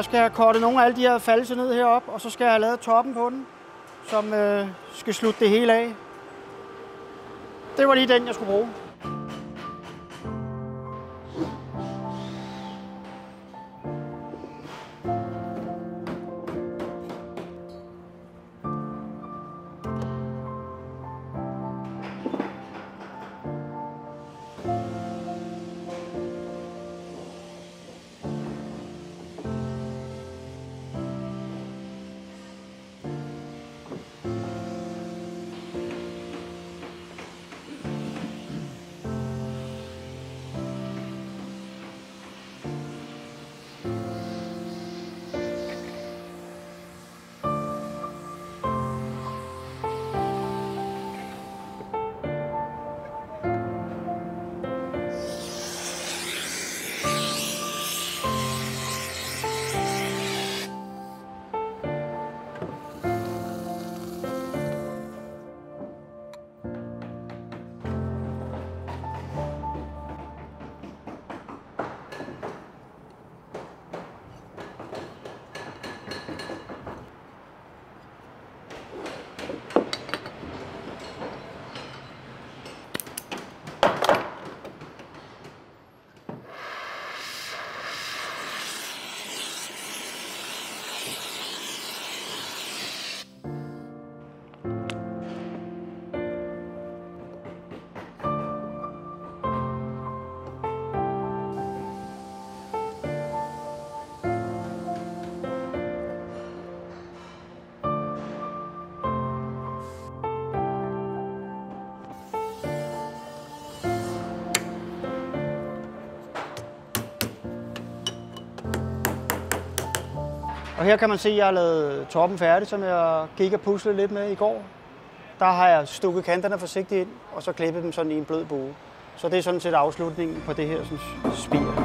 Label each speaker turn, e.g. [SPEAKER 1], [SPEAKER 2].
[SPEAKER 1] Jeg skal have kortet nogle af alle de her false ned herop, og så skal jeg have lavet toppen på den, som skal slutte det hele af. Det var lige den, jeg skulle bruge. Og her kan man se, at jeg har lavet toppen færdig, som jeg gik og puslede lidt med i går. Der har jeg stukket kanterne forsigtigt ind, og så klippet dem sådan i en blød bue. Så det er sådan set afslutningen på det her sådan, spir.